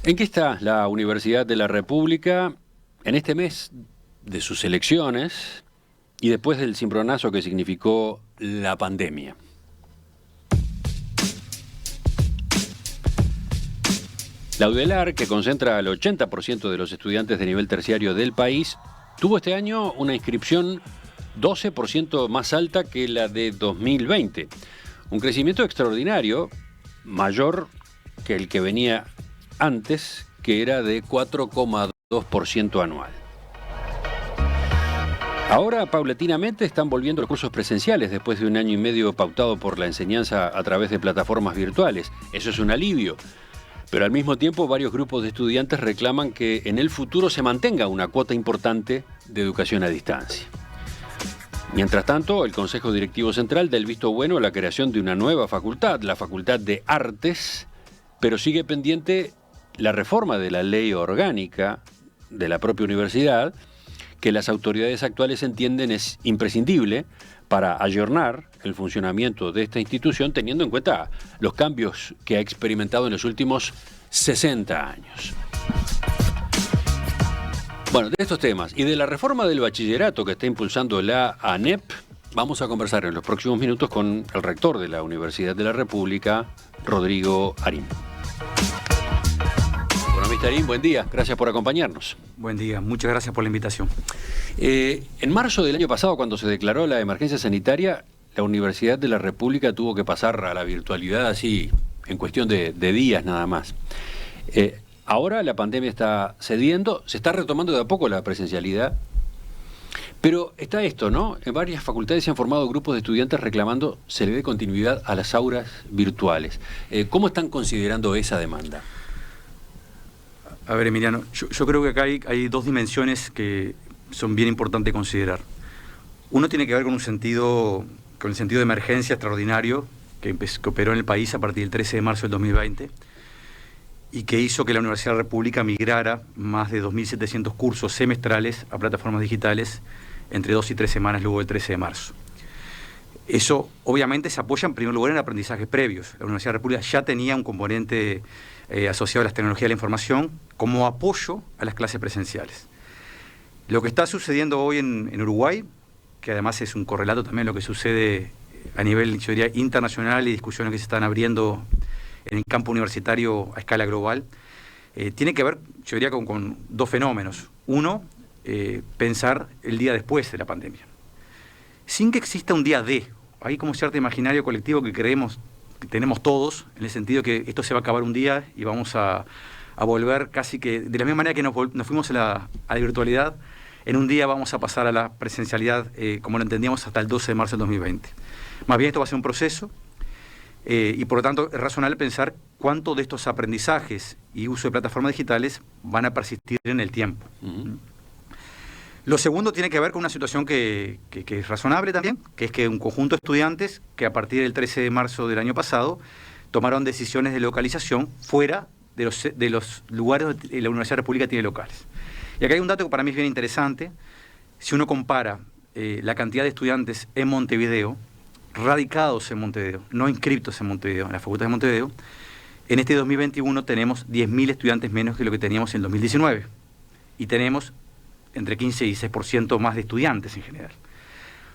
¿En qué está la Universidad de la República en este mes de sus elecciones y después del cimbronazo que significó la pandemia? La UDELAR, que concentra al 80% de los estudiantes de nivel terciario del país, tuvo este año una inscripción 12% más alta que la de 2020. Un crecimiento extraordinario, mayor que el que venía antes, que era de 4,2% anual. Ahora, paulatinamente, están volviendo los cursos presenciales después de un año y medio pautado por la enseñanza a través de plataformas virtuales. Eso es un alivio. Pero al mismo tiempo, varios grupos de estudiantes reclaman que en el futuro se mantenga una cuota importante de educación a distancia. Mientras tanto, el Consejo Directivo Central da el visto bueno a la creación de una nueva facultad, la Facultad de Artes, pero sigue pendiente la reforma de la ley orgánica de la propia universidad, que las autoridades actuales entienden es imprescindible para ayornar el funcionamiento de esta institución, teniendo en cuenta los cambios que ha experimentado en los últimos 60 años. Bueno, de estos temas y de la reforma del bachillerato que está impulsando la ANEP, vamos a conversar en los próximos minutos con el rector de la Universidad de la República, Rodrigo Arín. Bueno, Mr. Arín, buen día. Gracias por acompañarnos. Buen día. Muchas gracias por la invitación. En marzo del año pasado, cuando se declaró la emergencia sanitaria, la Universidad de la República tuvo que pasar a la virtualidad así, en cuestión de días nada más. Ahora la pandemia está cediendo, se está retomando de a poco la presencialidad, pero está esto, ¿no? En varias facultades se han formado grupos de estudiantes reclamando se le dé continuidad a las aulas virtuales. ¿Cómo están considerando esa demanda? A ver, Emiliano, yo creo que acá hay dos dimensiones que son bien importantes considerar. Uno tiene que ver con el sentido de emergencia extraordinario que operó en el país a partir del 13 de marzo del 2020 y que hizo que la Universidad de la República migrara más de 2.700 cursos semestrales a plataformas digitales entre 2 y 3 semanas luego del 13 de marzo. Eso obviamente se apoya en primer lugar en aprendizajes previos. La Universidad de la República ya tenía un componente asociado a las tecnologías de la información como apoyo a las clases presenciales. Lo que está sucediendo hoy en Uruguay, que además es un correlato también a lo que sucede a nivel, yo diría, internacional y discusiones que se están abriendo en el campo universitario a escala global, tiene que ver, yo diría, con dos fenómenos. Uno, pensar el día después de la pandemia. Sin que exista un día D. Hay como cierto imaginario colectivo que creemos que tenemos todos, en el sentido que esto se va a acabar un día y vamos a volver casi que, de la misma manera que nos fuimos a la virtualidad, en un día vamos a pasar a la presencialidad como lo entendíamos hasta el 12 de marzo del 2020. Más bien esto va a ser un proceso y por lo tanto es razonable pensar cuánto de estos aprendizajes y uso de plataformas digitales van a persistir en el tiempo. Lo segundo tiene que ver con una situación que es razonable también, que es que un conjunto de estudiantes que a partir del 13 de marzo del año pasado tomaron decisiones de localización fuera de los lugares donde la Universidad de la República tiene locales. Y acá hay un dato que para mí es bien interesante. Si uno compara la cantidad de estudiantes en Montevideo, radicados en Montevideo, no inscriptos en Montevideo, en la Facultad de Montevideo, en este 2021 tenemos 10.000 estudiantes menos que lo que teníamos en 2019. Y tenemos entre 15 y 16% más de estudiantes en general.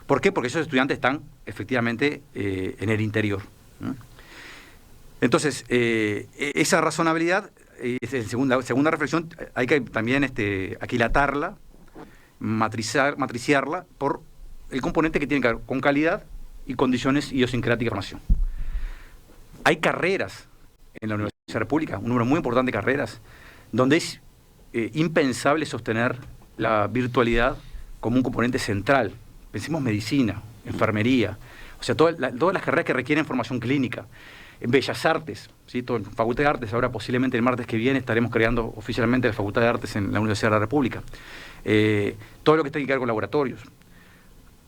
¿Por qué? Porque esos estudiantes están efectivamente en el interior, ¿no? Entonces, esa razonabilidad, la segunda reflexión, hay que también aquilatarla, matriciarla por el componente que tiene que ver con calidad y condiciones idiosincráticas de formación. Hay carreras en la Universidad de la República, un número muy importante de carreras, donde es impensable sostener la virtualidad como un componente central. Pensemos medicina, enfermería, o sea, todas las carreras que requieren formación clínica. En Bellas Artes, ¿sí? Facultad de Artes, ahora posiblemente el martes que viene estaremos creando oficialmente la Facultad de Artes en la Universidad de la República. Todo lo que tiene que ver con laboratorios.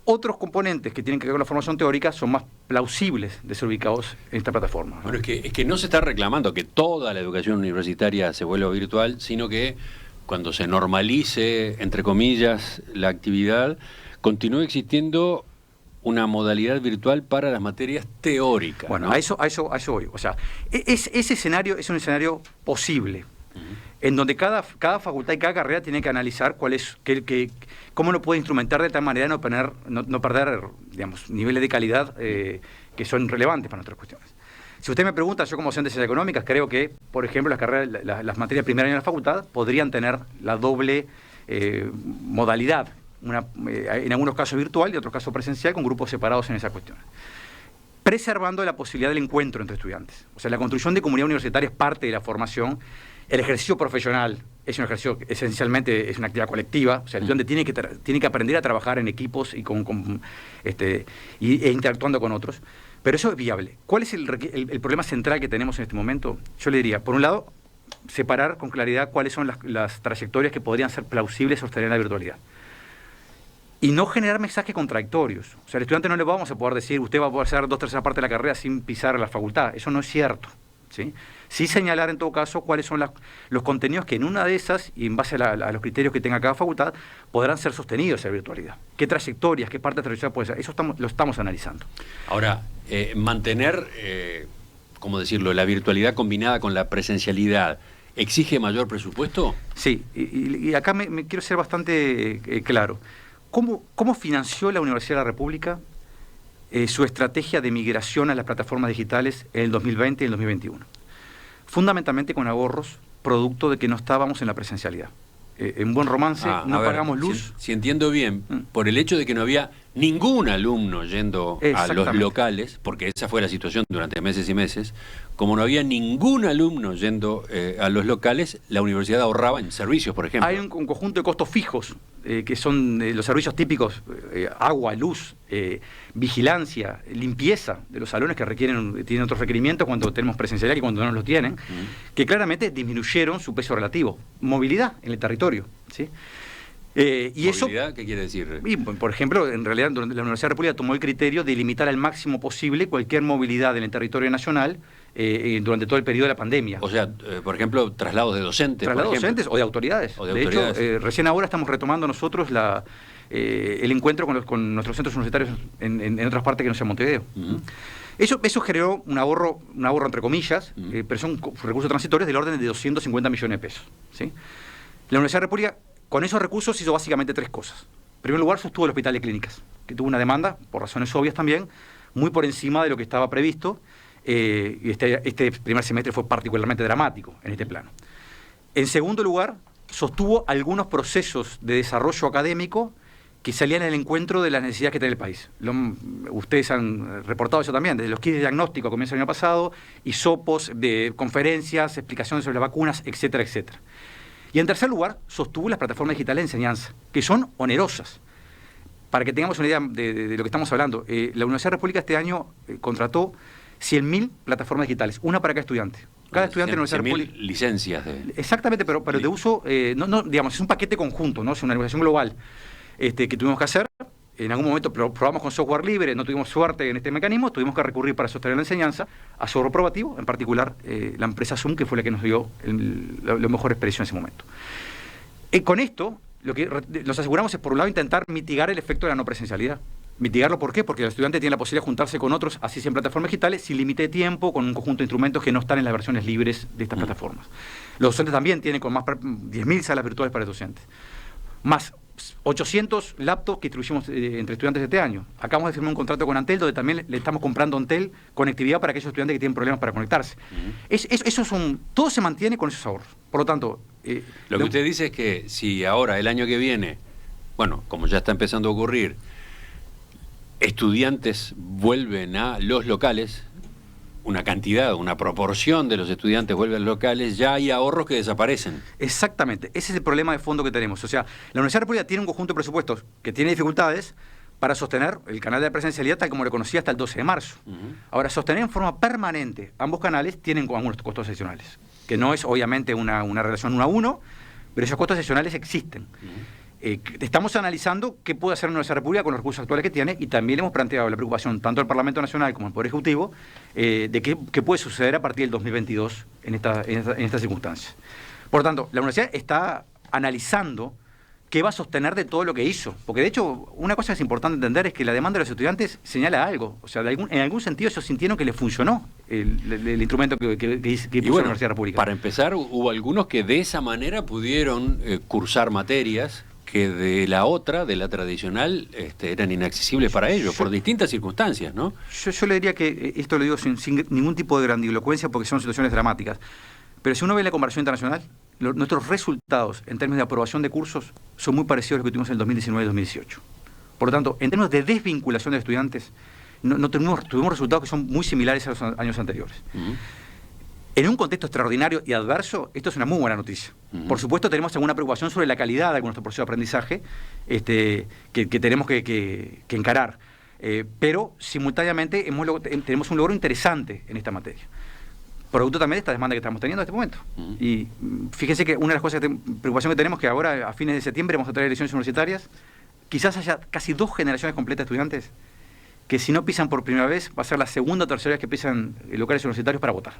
Otros componentes que tienen que ver con la formación teórica son más plausibles de ser ubicados en esta plataforma. Bueno, es que no se está reclamando que toda la educación universitaria se vuelva virtual, sino que cuando se normalice, entre comillas, la actividad, continúe existiendo una modalidad virtual para las materias teóricas. Bueno, ¿no? a eso voy. O sea, ese escenario es un escenario posible. en donde cada facultad y cada carrera tiene que analizar cómo lo puede instrumentar de tal manera de no perder, digamos, niveles de calidad que son relevantes para nuestras cuestiones. Si usted me pregunta, yo como docente de ciencias económicas creo que, por ejemplo, las materias de primer año de la facultad podrían tener la doble modalidad, en algunos casos virtual y en otros casos presencial, con grupos separados en esas cuestiones, preservando la posibilidad del encuentro entre estudiantes. O sea, la construcción de comunidad universitaria es parte de la formación. El ejercicio profesional es un ejercicio, esencialmente es una actividad colectiva. O sea, el estudiante tiene que aprender a trabajar en equipos y interactuando con otros. Pero eso es viable. ¿Cuál es el problema central que tenemos en este momento? Yo le diría, por un lado, separar con claridad cuáles son las trayectorias que podrían ser plausibles sostener en la virtualidad. Y no generar mensajes contradictorios. O sea, al estudiante no le vamos a poder decir, usted va a poder hacer 2/3 partes de la carrera sin pisar la facultad. Eso no es cierto. Sí señalar en todo caso cuáles son los contenidos que en una de esas, y en base a los criterios que tenga cada facultad, podrán ser sostenidos en la virtualidad. ¿Qué trayectorias, qué parte de trayectoria puede ser? Eso lo estamos analizando. Ahora, mantener, ¿cómo decirlo?, la virtualidad combinada con la presencialidad, ¿exige mayor presupuesto? Sí, y acá me quiero ser bastante claro. ¿Cómo financió la Universidad de la República su estrategia de migración a las plataformas digitales en el 2020 y el 2021? Fundamentalmente con ahorros, producto de que no estábamos en la presencialidad. En Buen Romance no pagamos luz. Si entiendo bien, por el hecho de que no había ningún alumno yendo a los locales, porque esa fue la situación durante meses y meses, como no había ningún alumno yendo a los locales, la universidad ahorraba en servicios, por ejemplo. Hay un conjunto de costos fijos, que son los servicios típicos, agua, luz, vigilancia, limpieza de los salones que tienen otros requerimientos cuando tenemos presencialidad y cuando no los tienen, que claramente disminuyeron su peso relativo. Movilidad en el territorio, ¿sí? ¿Y ¿movilidad? ¿Qué quiere decir? Y, por ejemplo, en realidad la Universidad de la República tomó el criterio de limitar al máximo posible cualquier movilidad en el territorio nacional durante todo el periodo de la pandemia. O sea, por ejemplo, traslados de docentes. Traslados de docentes o de autoridades. De hecho, recién ahora estamos retomando nosotros el encuentro con nuestros centros universitarios en otras partes que no sea Montevideo. Eso generó un ahorro entre comillas, pero son recursos transitorios del orden de 250 millones de pesos. ¿Sí? La Universidad de la República, con esos recursos, hizo básicamente tres cosas. En primer lugar, sostuvo el hospital de clínicas, que tuvo una demanda, por razones obvias también, muy por encima de lo que estaba previsto, y este primer semestre fue particularmente dramático en este plano. En segundo lugar, sostuvo algunos procesos de desarrollo académico que salían en el encuentro de las necesidades que tiene el país. Ustedes han reportado eso también, desde los kits de diagnóstico a comienzo del año pasado, hisopos de conferencias, explicaciones sobre las vacunas, etcétera, etcétera. Y en tercer lugar, sostuvo las plataformas digitales de enseñanza, que son onerosas. Para que tengamos una idea de lo que estamos hablando, la Universidad de la República este año contrató 100.000 plataformas digitales, una para cada estudiante. Cada estudiante de la Universidad de la República... licencias. Exactamente, pero de uso, digamos, es un paquete conjunto, ¿no? Es una negociación global que tuvimos que hacer. En algún momento probamos con software libre, no tuvimos suerte en este mecanismo, tuvimos que recurrir para sostener la enseñanza a software probativo, en particular la empresa Zoom, que fue la que nos dio los mejores precios en ese momento. Con esto, lo que nos aseguramos es, por un lado, intentar mitigar el efecto de la no presencialidad. Mitigarlo, ¿por qué? Porque el estudiante tiene la posibilidad de juntarse con otros, así sea en plataformas digitales, sin límite de tiempo, con un conjunto de instrumentos que no están en las versiones libres de estas plataformas. Los docentes también tienen con más 10.000 salas virtuales para docentes. Más 800 laptops que distribuimos entre estudiantes este año. Acabamos de firmar un contrato con Antel, donde también le estamos comprando a Antel conectividad para aquellos estudiantes que tienen problemas para conectarse. Todo se mantiene con esos ahorros. Por lo tanto... lo que usted dice es que si ahora, el año que viene, bueno, como ya está empezando a ocurrir, estudiantes vuelven a los locales, una proporción de los estudiantes vuelve a los locales, ya hay ahorros que desaparecen. Exactamente, ese es el problema de fondo que tenemos. O sea, la Universidad de la República tiene un conjunto de presupuestos que tiene dificultades para sostener el canal de presencialidad tal como lo conocía hasta el 12 de marzo. Ahora, sostener en forma permanente ambos canales tienen algunos costos adicionales, que no es obviamente una relación 1 a 1, pero esos costos adicionales existen. Estamos analizando qué puede hacer la Universidad de la República con los recursos actuales que tiene, y también hemos planteado la preocupación tanto del Parlamento Nacional como del Poder Ejecutivo de qué puede suceder a partir del 2022 en estas circunstancias. Por lo tanto, la universidad está analizando qué va a sostener de todo lo que hizo, porque de hecho una cosa que es importante entender es que la demanda de los estudiantes señala algo. O sea, en algún sentido ellos sintieron que les funcionó el instrumento que puso la Universidad República. Para empezar, hubo algunos que de esa manera pudieron cursar materias que de la otra, de la tradicional, eran inaccesibles para ellos, por distintas circunstancias, ¿no? Yo le diría que esto lo digo sin ningún tipo de grandilocuencia porque son situaciones dramáticas. Pero si uno ve la comparación internacional, nuestros resultados en términos de aprobación de cursos son muy parecidos a los que tuvimos en el 2019 y 2018. Por lo tanto, en términos de desvinculación de estudiantes, tuvimos resultados que son muy similares a los años anteriores. En un contexto extraordinario y adverso, esto es una muy buena noticia. Por supuesto, tenemos alguna preocupación sobre la calidad de nuestro proceso de aprendizaje que tenemos que encarar. Pero, simultáneamente, tenemos un logro interesante en esta materia. Producto también de esta demanda que estamos teniendo en este momento. Y fíjense que una de las cosas preocupación que tenemos es que ahora, a fines de septiembre, vamos a tener elecciones universitarias. Quizás haya casi 2 generaciones completas de estudiantes que, si no pisan por primera vez, va a ser la segunda o tercera vez que pisan locales universitarios para votar.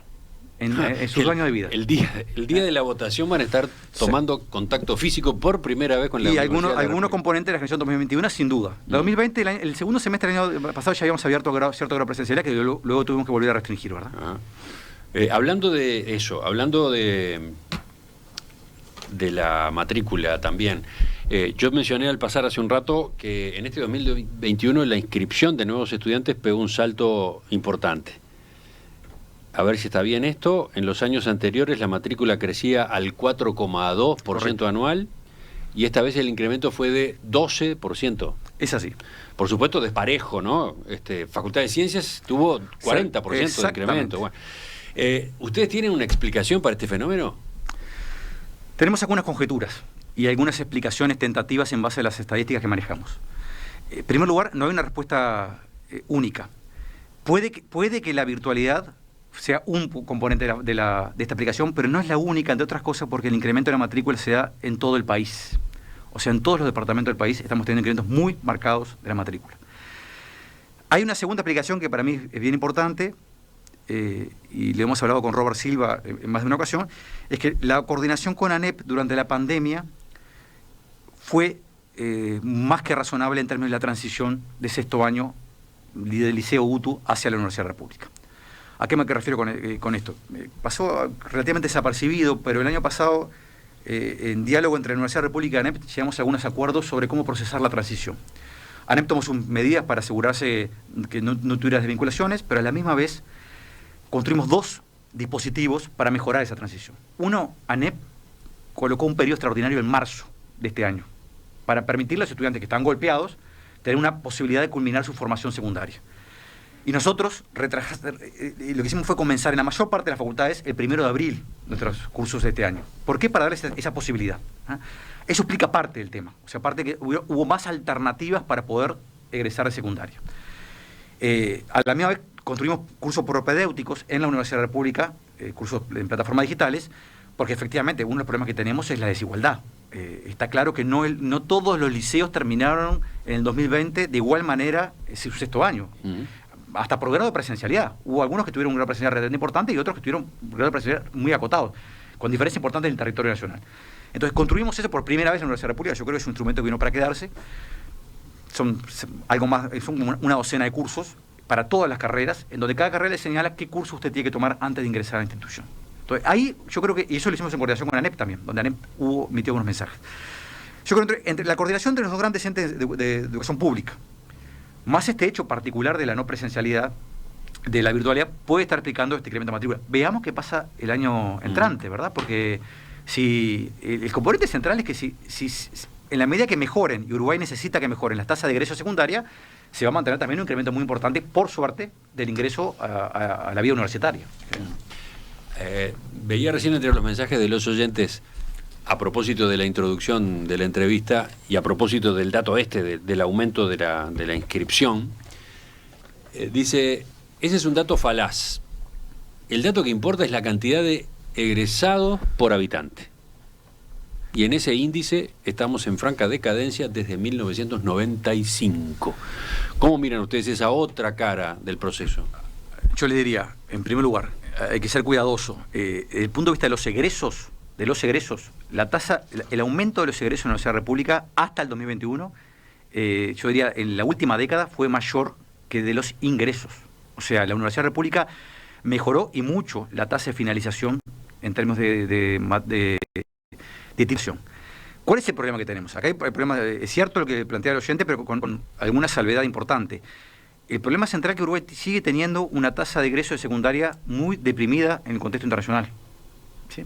En sus años de vida. El día de la votación van a estar tomando contacto físico por primera vez con la universidad. Y algunos componentes de la generación 2021, sin duda. La 2020, el segundo semestre del año pasado ya habíamos abierto cierto grado de presencialidad que luego tuvimos que volver a restringir, ¿verdad? Hablando de eso, hablando de la matrícula también, yo mencioné al pasar hace un rato que en este 2021 la inscripción de nuevos estudiantes pegó un salto importante. A ver si está bien esto. En los años anteriores la matrícula crecía al 4,2% anual y esta vez el incremento fue de 12%. Es así. Por supuesto, desparejo, ¿no? Facultad de Ciencias tuvo 40% de incremento. Bueno, ¿ustedes tienen una explicación para este fenómeno? Tenemos algunas conjeturas y algunas explicaciones tentativas en base a las estadísticas que manejamos. En primer lugar, no hay una respuesta única. Puede que la virtualidad sea un componente de esta aplicación, pero no es la única, entre otras cosas, porque el incremento de la matrícula se da en todo el país. O sea, en todos los departamentos del país estamos teniendo incrementos muy marcados de la matrícula. Hay una segunda aplicación que para mí es bien importante, y le hemos hablado con Robert Silva en más de una ocasión, es que la coordinación con ANEP durante la pandemia fue más que razonable en términos de la transición de sexto año del Liceo UTU hacia la Universidad República. ¿A qué me refiero con esto? Pasó relativamente desapercibido, pero el año pasado, en diálogo entre la Universidad República y ANEP, llegamos a algunos acuerdos sobre cómo procesar la transición. ANEP tomó sus medidas para asegurarse que no tuviera desvinculaciones, pero a la misma vez construimos 2 dispositivos para mejorar esa transición. Uno, ANEP colocó un periodo extraordinario en marzo de este año para permitirle a los estudiantes que están golpeados tener una posibilidad de culminar su formación secundaria. Y nosotros lo que hicimos fue comenzar en la mayor parte de las facultades el 1 de abril nuestros cursos de este año. ¿Por qué? Para darles esa posibilidad. Eso explica parte del tema. O sea, aparte que hubo más alternativas para poder egresar de secundaria. A la misma vez construimos cursos propedéuticos en la Universidad República, cursos en plataformas digitales, porque efectivamente uno de los problemas que tenemos es la desigualdad. Está claro que no todos los liceos terminaron en el 2020 de igual manera su sexto año. Hasta por grado de presencialidad. Hubo algunos que tuvieron un grado de presencialidad realmente importante y otros que tuvieron un grado de presencialidad muy acotado, con diferencias importantes en el territorio nacional. Entonces construimos eso por primera vez en la Universidad República. Yo creo que es un instrumento que vino para quedarse. Son una docena de cursos para todas las carreras, en donde cada carrera le señala qué curso usted tiene que tomar antes de ingresar a la institución. Entonces, ahí yo creo que, y eso lo hicimos en coordinación con ANEP también, donde ANEP emitió unos mensajes. Yo creo que entre la coordinación de los 2 grandes entes de educación pública, más este hecho particular de la no presencialidad, de la virtualidad, puede estar explicando este incremento de matrícula. Veamos qué pasa el año entrante, ¿verdad? Porque si el componente central es que si en la medida que mejoren, y Uruguay necesita que mejoren las tasas de egreso secundaria, se va a mantener también un incremento muy importante, por suerte, del ingreso a la vida universitaria. Veía recién entre los mensajes de los oyentes, a propósito de la introducción de la entrevista y a propósito del dato del aumento de la inscripción, dice, ese es un dato falaz. El dato que importa es la cantidad de egresados por habitante. Y en ese índice estamos en franca decadencia desde 1995. ¿Cómo miran ustedes esa otra cara del proceso? Yo le diría, en primer lugar, hay que ser cuidadoso. Desde el punto de vista de los egresos, la tasa, el aumento de los egresos en la Universidad República hasta el 2021, yo diría, en la última década fue mayor que de los ingresos. O sea, la Universidad República mejoró y mucho la tasa de finalización en términos de titulación. ¿Cuál es el problema que tenemos? Acá hay el problema, es cierto lo que plantea el oyente, pero con alguna salvedad importante. El problema central es que Uruguay sigue teniendo una tasa de egreso de secundaria muy deprimida en el contexto internacional. ¿Sí?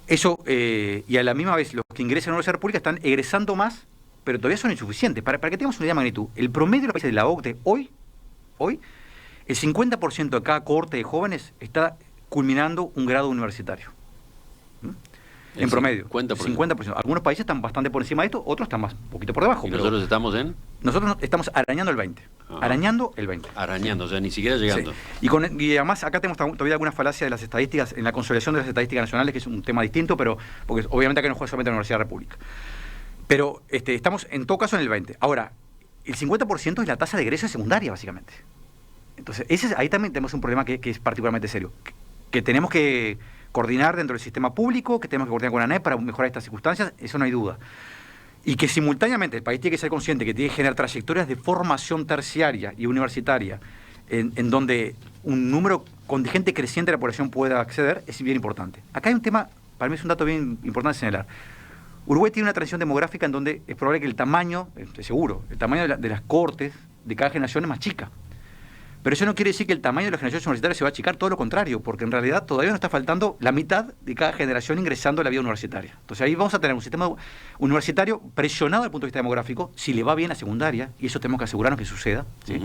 Eso, y a la misma vez, los que ingresan a la Universidad Pública están egresando más, pero todavía son insuficientes. Para que tengamos una idea de magnitud, el promedio de los países de la OCDE hoy, el 50% de cada cohorte de jóvenes está culminando un grado universitario. En promedio. 50%. Algunos países están bastante por encima de esto, otros están más, un poquito por debajo. ¿Y nosotros estamos en? Nosotros estamos arañando el 20. Arañando el 20. Arañando, o sea, ni siquiera llegando. Sí. Y además acá tenemos todavía alguna falacia de las estadísticas, en la consolidación de las estadísticas nacionales, que es un tema distinto, pero porque obviamente acá no juega solamente la Universidad de la República. Pero estamos en todo caso en el 20. Ahora, el 50% es la tasa de egreso de secundaria, básicamente. Entonces, ahí también tenemos un problema que es particularmente serio. Que tenemos que coordinar dentro del sistema público, que tenemos que coordinar con la ANEP para mejorar estas circunstancias, eso no hay duda. Y que simultáneamente el país tiene que ser consciente que tiene que generar trayectorias de formación terciaria y universitaria en donde un número contingente creciente de la población pueda acceder, es bien importante. Acá hay un tema, para mí es un dato bien importante señalar. Uruguay tiene una transición demográfica en donde es probable que el tamaño, seguro, el tamaño de las cohortes de cada generación es más chica. Pero eso no quiere decir que el tamaño de las generaciones universitarias se va a achicar, todo lo contrario, porque en realidad todavía nos está faltando la mitad de cada generación ingresando a la vida universitaria. Entonces ahí vamos a tener un sistema universitario presionado desde el punto de vista demográfico, si le va bien a secundaria, y eso tenemos que asegurarnos que suceda, ¿sí?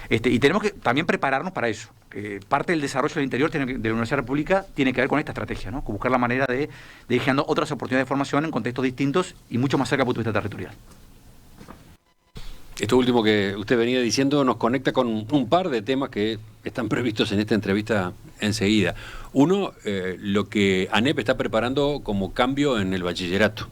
Y tenemos que también prepararnos para eso. Parte del desarrollo del interior de la Universidad República tiene que ver con esta estrategia, ¿no? Con buscar la manera de ir generando otras oportunidades de formación en contextos distintos y mucho más cerca desde el punto de vista territorial. Esto último que usted venía diciendo nos conecta con un par de temas que están previstos en esta entrevista enseguida. Uno, lo que ANEP está preparando como cambio en el bachillerato.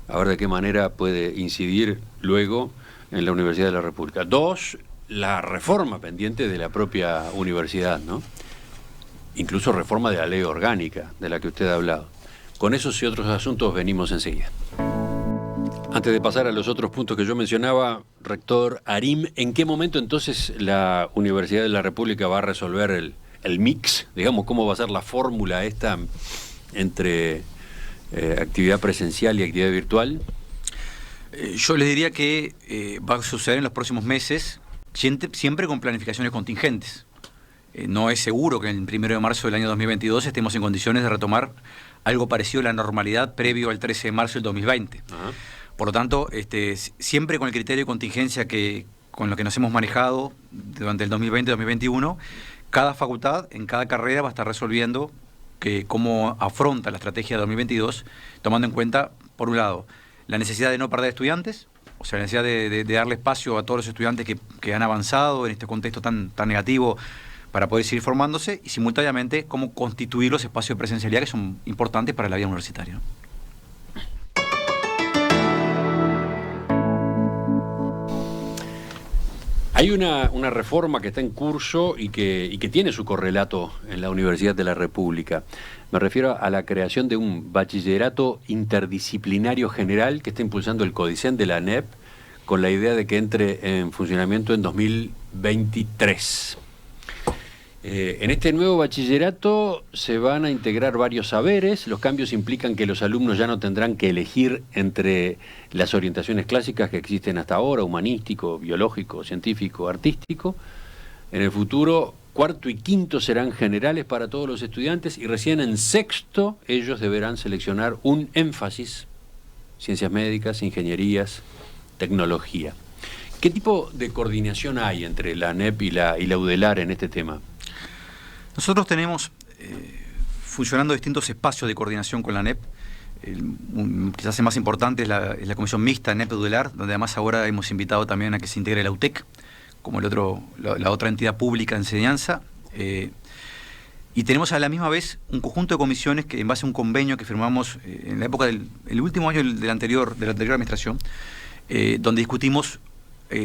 A ver de qué manera puede incidir luego en la Universidad de la República. Dos, la reforma pendiente de la propia universidad, ¿no? Incluso reforma de la ley orgánica de la que usted ha hablado. Con esos y otros asuntos venimos enseguida. Antes de pasar a los otros puntos que yo mencionaba, rector Arim, ¿en qué momento entonces la Universidad de la República va a resolver el mix? Digamos, ¿cómo va a ser la fórmula esta entre actividad presencial y actividad virtual? Yo les diría que va a suceder en los próximos meses, siempre con planificaciones contingentes. No es seguro que el 1 de marzo del año 2022 estemos en condiciones de retomar algo parecido a la normalidad previo al 13 de marzo del 2020. Ajá. Por lo tanto, siempre con el criterio de contingencia con lo que nos hemos manejado durante el 2020 y 2021, cada facultad en cada carrera va a estar resolviendo cómo afronta la estrategia de 2022, tomando en cuenta, por un lado, la necesidad de no perder estudiantes, o sea, la necesidad de darle espacio a todos los estudiantes que han avanzado en este contexto tan negativo para poder seguir formándose, y simultáneamente cómo constituir los espacios de presencialidad que son importantes para la vida universitaria, ¿no? Hay una reforma que está en curso y que tiene su correlato en la Universidad de la República. Me refiero a la creación de un bachillerato interdisciplinario general que está impulsando el CODICEN de la ANEP con la idea de que entre en funcionamiento en 2023. En este nuevo bachillerato se van a integrar varios saberes. Los cambios implican que los alumnos ya no tendrán que elegir entre las orientaciones clásicas que existen hasta ahora, humanístico, biológico, científico, artístico. En el futuro, cuarto y quinto serán generales para todos los estudiantes y recién en sexto ellos deberán seleccionar un énfasis: ciencias médicas, ingenierías, tecnología. ¿Qué tipo de coordinación hay entre la ANEP y la UDELAR en este tema? Nosotros tenemos funcionando distintos espacios de coordinación con la ANEP. Quizás el más importante es la comisión mixta ANEP-UDELAR, donde además ahora hemos invitado también a que se integre la UTEC, como la otra entidad pública de enseñanza. Y tenemos a la misma vez un conjunto de comisiones que, en base a un convenio que firmamos en la época del último año de la anterior administración, donde discutimos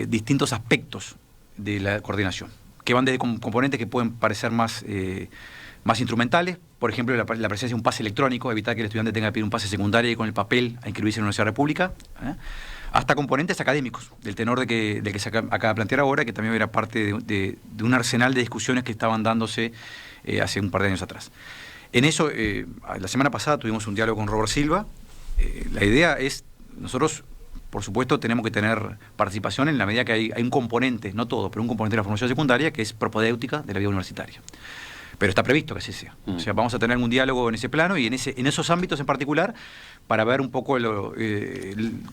distintos aspectos de la coordinación, que van desde componentes que pueden parecer más más instrumentales, por ejemplo, la presencia de un pase electrónico, evitar que el estudiante tenga que pedir un pase secundario y con el papel a inscribirse en la Universidad de la República, hasta componentes académicos, del tenor del que se acaba de plantear ahora, que también era parte de un arsenal de discusiones que estaban dándose hace un par de años atrás. En eso, la semana pasada tuvimos un diálogo con Robert Silva. La idea es, nosotros, por supuesto, tenemos que tener participación en la medida que hay un componente, no todo, pero un componente de la formación secundaria que es propedéutica de la vida universitaria. Pero está previsto que así sea. O sea, vamos a tener un diálogo en ese plano y en esos ámbitos en particular para ver un poco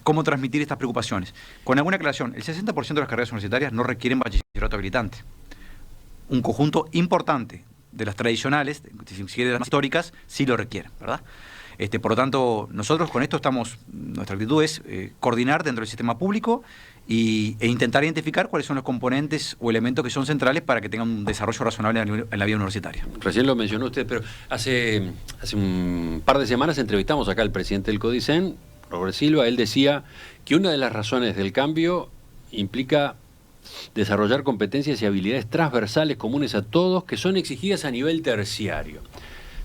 cómo transmitir estas preocupaciones. Con alguna aclaración, el 60% de las carreras universitarias no requieren bachillerato habilitante. Un conjunto importante de las tradicionales, si quiere de las históricas, sí lo requieren, ¿verdad? Por lo tanto, nosotros con esto nuestra actitud es coordinar dentro del sistema público e intentar identificar cuáles son los componentes o elementos que son centrales para que tengan un desarrollo razonable en la vida universitaria. Recién lo mencionó usted, pero hace un par de semanas entrevistamos acá al presidente del CODICEN, Robert Silva. Él decía que una de las razones del cambio implica desarrollar competencias y habilidades transversales comunes a todos que son exigidas a nivel terciario.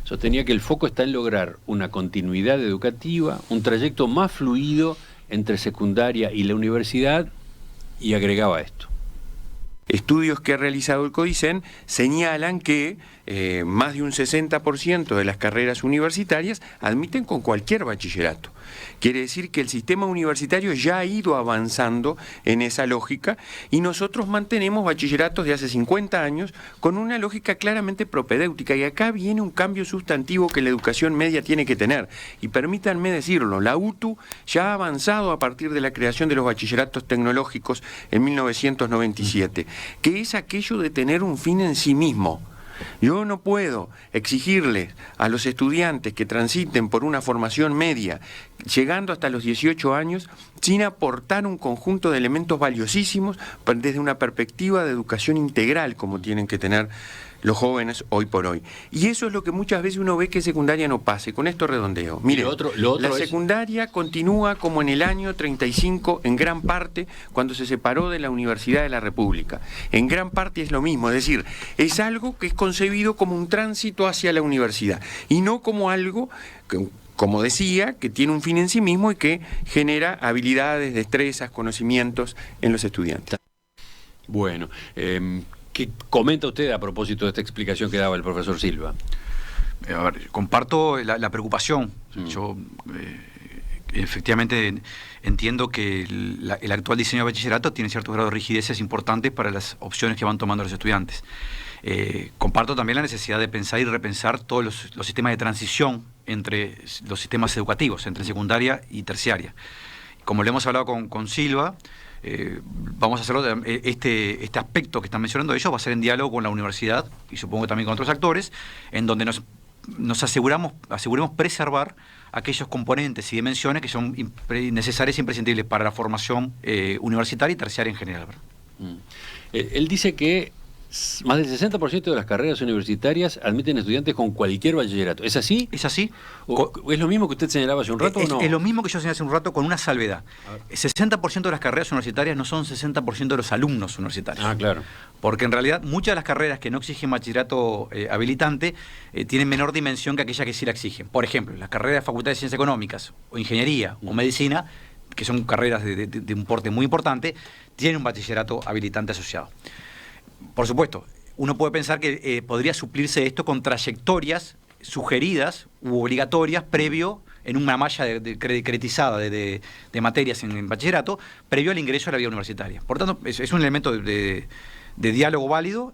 Sostenía que el foco está en lograr una continuidad educativa, un trayecto más fluido entre secundaria y la universidad, y agregaba esto. Estudios que ha realizado el CODICEN señalan que más de un 60% de las carreras universitarias admiten con cualquier bachillerato. Quiere decir que el sistema universitario ya ha ido avanzando en esa lógica y nosotros mantenemos bachilleratos de hace 50 años con una lógica claramente propedéutica, y acá viene un cambio sustantivo que la educación media tiene que tener. Y permítanme decirlo, la UTU ya ha avanzado a partir de la creación de los bachilleratos tecnológicos en 1997, que es aquello de tener un fin en sí mismo. Yo no puedo exigirle a los estudiantes que transiten por una formación media, llegando hasta los 18 años, sin aportar un conjunto de elementos valiosísimos desde una perspectiva de educación integral, como tienen que tener los jóvenes hoy por hoy. Y eso es lo que muchas veces uno ve que secundaria no pase. Con esto redondeo. Mire, la secundaria continúa como en el año 35, en gran parte, cuando se separó de la Universidad de la República. En gran parte es lo mismo, es decir, es algo que es concebido como un tránsito hacia la universidad, y no como algo que, como decía, que tiene un fin en sí mismo y que genera habilidades, destrezas, conocimientos en los estudiantes. Bueno, ¿qué comenta usted a propósito de esta explicación que daba el profesor Silva? A ver, comparto la preocupación. Yo efectivamente entiendo que el actual diseño de bachillerato tiene cierto grado de rigideces importantes para las opciones que van tomando los estudiantes. Comparto también la necesidad de pensar y repensar todos los sistemas de transición entre los sistemas educativos, entre secundaria y terciaria. Como le hemos hablado con Silva, vamos a hacerlo, este aspecto que están mencionando ellos va a ser en diálogo con la universidad y supongo que también con otros actores, en donde nos aseguremos preservar aquellos componentes y dimensiones que son necesarias e imprescindibles para la formación universitaria y terciaria en general, ¿verdad? Él dice que más del 60% de las carreras universitarias admiten estudiantes con cualquier bachillerato. ¿Es así? ¿Es así? ¿Es lo mismo que usted señalaba hace un rato o no? Es lo mismo que yo señalé hace un rato, con una salvedad. 60% de las carreras universitarias no son 60% de los alumnos universitarios. Ah, claro. Porque en realidad muchas de las carreras que no exigen bachillerato habilitante tienen menor dimensión que aquellas que sí la exigen. Por ejemplo, las carreras de Facultad de Ciencias Económicas, o Ingeniería, o Medicina, que son carreras de un porte muy importante, tienen un bachillerato habilitante asociado. Por supuesto, uno puede pensar que podría suplirse esto con trayectorias sugeridas u obligatorias previo, en una malla creditizada de materias en bachillerato, previo al ingreso a la vida universitaria. Por tanto, es un elemento de diálogo válido.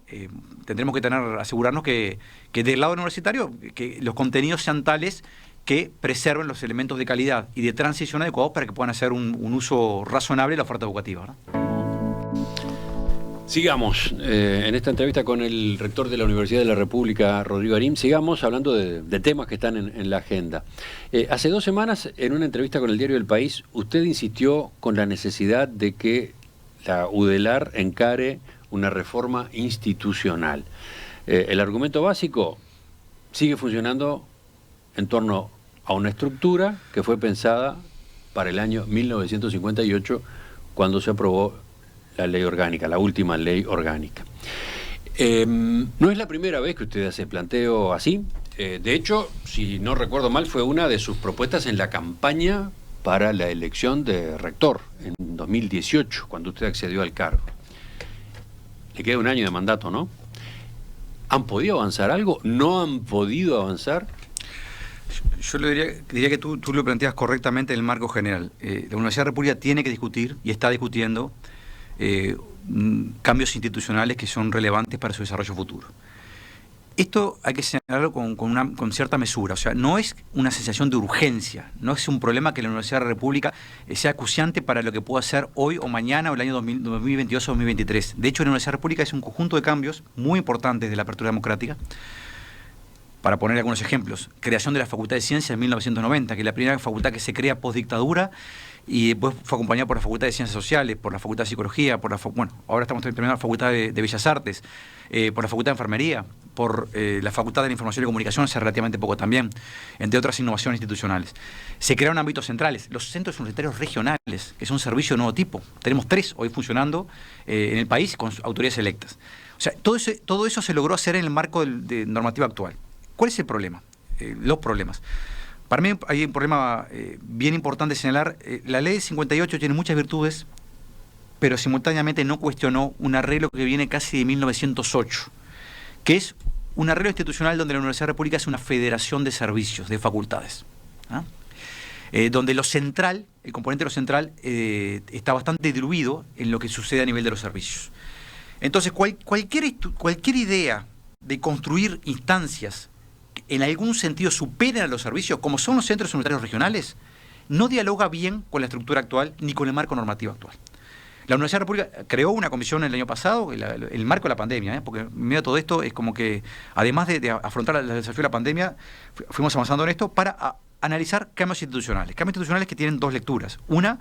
Tendremos que asegurarnos que del lado universitario que los contenidos sean tales que preserven los elementos de calidad y de transición adecuados para que puedan hacer un uso razonable de la oferta educativa, ¿verdad? Sigamos en esta entrevista con el rector de la Universidad de la República, Rodrigo Arim. Sigamos hablando de temas que están en la agenda. Hace 2 semanas, en una entrevista con el diario El País, usted insistió con la necesidad de que la UDELAR encare una reforma institucional. El argumento básico sigue funcionando en torno a una estructura que fue pensada para el año 1958, cuando se aprobó la ley orgánica, la última ley orgánica. No es la primera vez que usted hace planteo así. De hecho, si no recuerdo mal, fue una de sus propuestas en la campaña para la elección de rector en 2018, cuando usted accedió al cargo. Le queda un año de mandato, ¿no? ¿Han podido avanzar algo? ¿No han podido avanzar? Yo le diría que tú lo planteas correctamente en el marco general. La Universidad de la República tiene que discutir y está discutiendo cambios institucionales que son relevantes para su desarrollo futuro. Esto hay que señalarlo con cierta mesura, o sea, no es una sensación de urgencia, no es un problema que la Universidad de la República sea acuciante para lo que pueda hacer hoy o mañana o el año 2022 o 2023. De hecho, la Universidad de la República es un conjunto de cambios muy importantes de la apertura democrática. Para poner algunos ejemplos, creación de la Facultad de Ciencias en 1990, que es la primera facultad que se crea postdictadura, y después fue acompañada por la Facultad de Ciencias Sociales, por la Facultad de Psicología, ahora estamos terminando la Facultad de Bellas Artes, por la Facultad de Enfermería, por la Facultad de la Información y Comunicación hace relativamente poco también, entre otras innovaciones institucionales. Se crearon ámbitos centrales, los centros universitarios regionales, que es un servicio de nuevo tipo. Tenemos 3 hoy funcionando en el país con autoridades electas. O sea, todo eso se logró hacer en el marco de normativa actual. ¿Cuál es el problema? Los problemas. Para mí hay un problema bien importante señalar. La ley 58 tiene muchas virtudes, pero simultáneamente no cuestionó un arreglo que viene casi de 1908, que es un arreglo institucional donde la Universidad de la República es una federación de servicios, de facultades, ¿ah? Donde lo central, el componente de lo central, está bastante diluido en lo que sucede a nivel de los servicios. Entonces, cualquier idea de construir instancias en algún sentido superen a los servicios, como son los centros universitarios regionales, no dialoga bien con la estructura actual ni con el marco normativo actual. La Universidad de la República creó una comisión el año pasado, el marco de la pandemia, porque en medio de todo esto es como que, además de afrontar el desafío de la pandemia, fuimos avanzando en esto para analizar cambios institucionales. Cambios institucionales que tienen 2 lecturas. Una,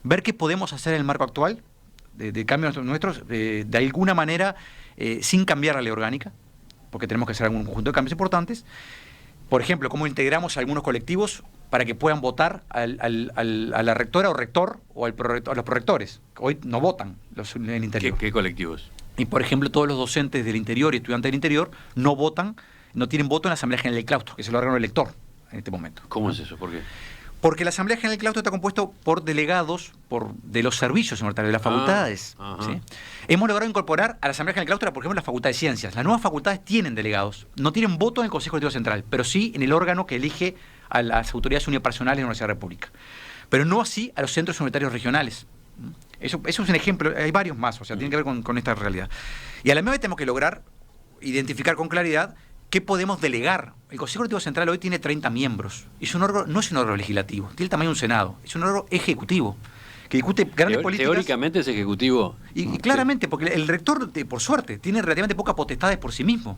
ver qué podemos hacer en el marco actual, de cambios nuestros, de alguna manera, sin cambiar la ley orgánica, porque tenemos que hacer algún conjunto de cambios importantes. Por ejemplo, cómo integramos a algunos colectivos para que puedan votar a la rectora o rector o a los prorectores. Hoy no votan en el interior. ¿Qué colectivos? Y, por ejemplo, todos los docentes del interior y estudiantes del interior no votan, no tienen voto en la Asamblea General del Claustro, que es el órgano elector en este momento. ¿Cómo es eso? ¿Por qué? Porque la Asamblea General del Claustro está compuesto por delegados de los servicios universitarios, de las facultades. ¿Sí? Hemos logrado incorporar a la Asamblea General del Claustro, por ejemplo, la Facultad de Ciencias. Las nuevas facultades tienen delegados. No tienen voto en el Consejo Directivo Central, pero sí en el órgano que elige a las autoridades unipersonales de la Universidad de la República. Pero no así a los centros universitarios regionales. Eso es un ejemplo, hay varios más, o sea, tiene que ver con esta realidad. Y a la misma vez tenemos que lograr identificar con claridad qué podemos delegar. El Consejo Directivo Central hoy tiene 30 miembros. No es un órgano legislativo, tiene el tamaño de un Senado, es un órgano ejecutivo, que discute grandes políticas. Teóricamente es ejecutivo. Y claramente, porque el rector, por suerte, tiene relativamente pocas potestades por sí mismo.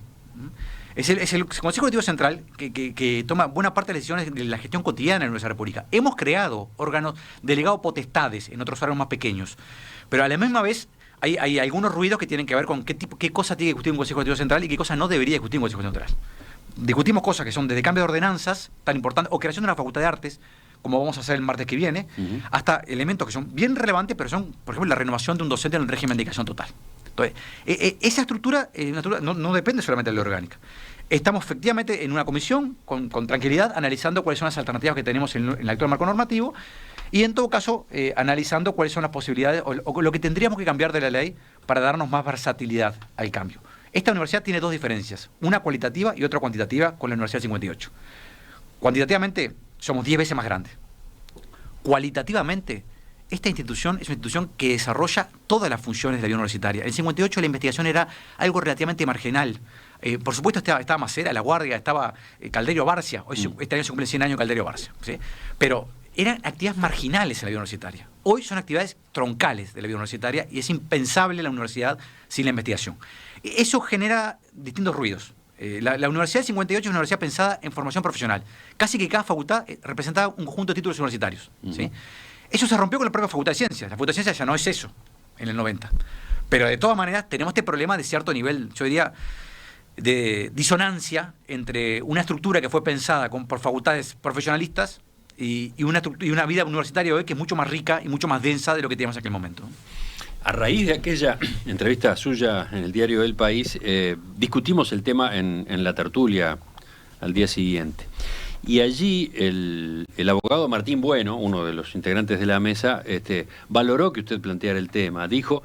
Es el Consejo Directivo Central que toma buena parte de las decisiones de la gestión cotidiana de la Universidad de la República. Hemos creado órganos delegados potestades en otros órganos más pequeños, pero a la misma vez hay algunos ruidos que tienen que ver con qué cosa tiene que discutir un Consejo Directivo Central y qué cosa no debería discutir un Consejo Central. Discutimos cosas que son desde cambio de ordenanzas tan importantes, o creación de una facultad de artes, como vamos a hacer el martes que viene, hasta elementos que son bien relevantes, pero son, por ejemplo, la renovación de un docente en el régimen de dedicación total. Entonces, esa estructura no depende solamente de la orgánica. Estamos efectivamente en una comisión con tranquilidad analizando cuáles son las alternativas que tenemos en el actual marco normativo y en todo caso analizando cuáles son las posibilidades o lo que tendríamos que cambiar de la ley para darnos más versatilidad al cambio. Esta universidad tiene 2 diferencias, una cualitativa y otra cuantitativa con la Universidad 58. Cuantitativamente somos 10 veces más grandes. Cualitativamente, esta institución es una institución que desarrolla todas las funciones de la vida universitaria. En el 58 la investigación era algo relativamente marginal. Por supuesto estaba Macera, La Guardia, estaba Calderio Barcia. Este año se cumplen 100 años Calderio Barcia, ¿sí? Pero eran actividades marginales en la vida universitaria. Hoy son actividades troncales de la vida universitaria y es impensable la universidad sin la investigación. Eso genera distintos ruidos. La Universidad 58 es una universidad pensada en formación profesional. Casi que cada facultad representaba un conjunto de títulos universitarios, ¿sí? Eso se rompió con la propia Facultad de Ciencias. La Facultad de Ciencias ya no es eso en el 90. Pero de todas maneras tenemos este problema de cierto nivel, yo diría, de disonancia entre una estructura que fue pensada por facultades profesionalistas y una vida universitaria hoy que es mucho más rica y mucho más densa de lo que teníamos en aquel momento. A raíz de aquella entrevista suya en el diario El País, discutimos el tema en la tertulia al día siguiente. Y allí el abogado Martín Bueno, uno de los integrantes de la mesa, valoró que usted planteara el tema. Dijo,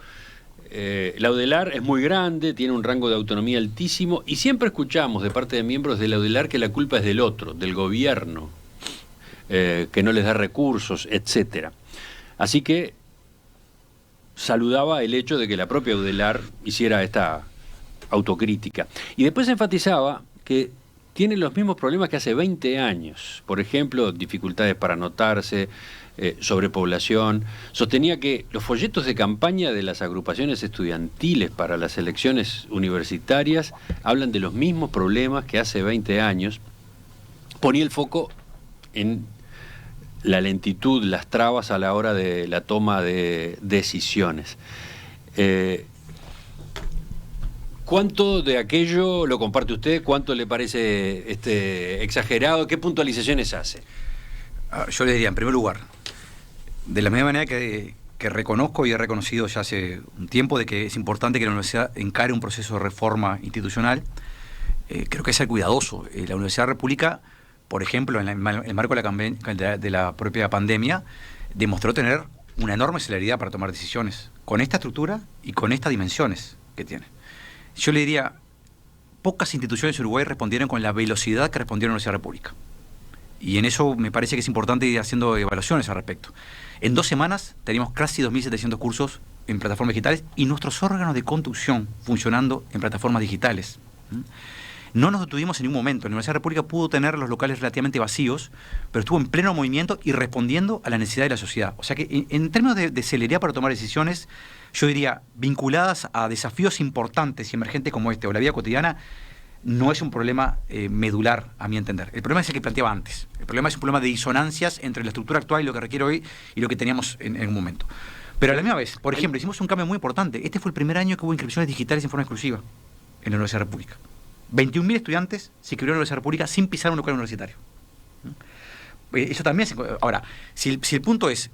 la UDELAR es muy grande, tiene un rango de autonomía altísimo, y siempre escuchamos de parte de miembros de la UDELAR que la culpa es del otro, del gobierno, que no les da recursos, etcétera. Así que saludaba el hecho de que la propia UDELAR hiciera esta autocrítica. Y después enfatizaba que tiene los mismos problemas que hace 20 años. Por ejemplo, dificultades para anotarse, sobrepoblación. Sostenía que los folletos de campaña de las agrupaciones estudiantiles para las elecciones universitarias hablan de los mismos problemas que hace 20 años. Ponía el foco en la lentitud, las trabas a la hora de la toma de decisiones. ¿Cuánto de aquello lo comparte usted? ¿Cuánto le parece exagerado? ¿Qué puntualizaciones hace? Yo le diría, en primer lugar, de la misma manera que reconozco y he reconocido ya hace un tiempo de que es importante que la universidad encare un proceso de reforma institucional, creo que es ser cuidadoso. La Universidad República, por ejemplo, en el marco de la propia pandemia, demostró tener una enorme celeridad para tomar decisiones, con esta estructura y con estas dimensiones que tiene. Yo le diría, pocas instituciones de Uruguay respondieron con la velocidad que respondió la Universidad República. Y en eso me parece que es importante ir haciendo evaluaciones al respecto. En 2 semanas teníamos casi 2.700 cursos en plataformas digitales y nuestros órganos de conducción funcionando en plataformas digitales. No nos detuvimos en ningún momento. La Universidad República pudo tener los locales relativamente vacíos, pero estuvo en pleno movimiento y respondiendo a la necesidad de la sociedad. O sea que en términos de celeridad para tomar decisiones, yo diría, vinculadas a desafíos importantes y emergentes como este o la vida cotidiana, no es un problema medular, a mi entender. El problema es el que planteaba antes. El problema es un problema de disonancias entre la estructura actual y lo que requiere hoy y lo que teníamos en un momento. Pero a la misma vez, por ejemplo, hicimos un cambio muy importante. Este fue el primer año que hubo inscripciones digitales en forma exclusiva en la Universidad República. 21.000 estudiantes se inscribieron en la Universidad República sin pisar un local universitario. Eso también es... Ahora, si el punto es,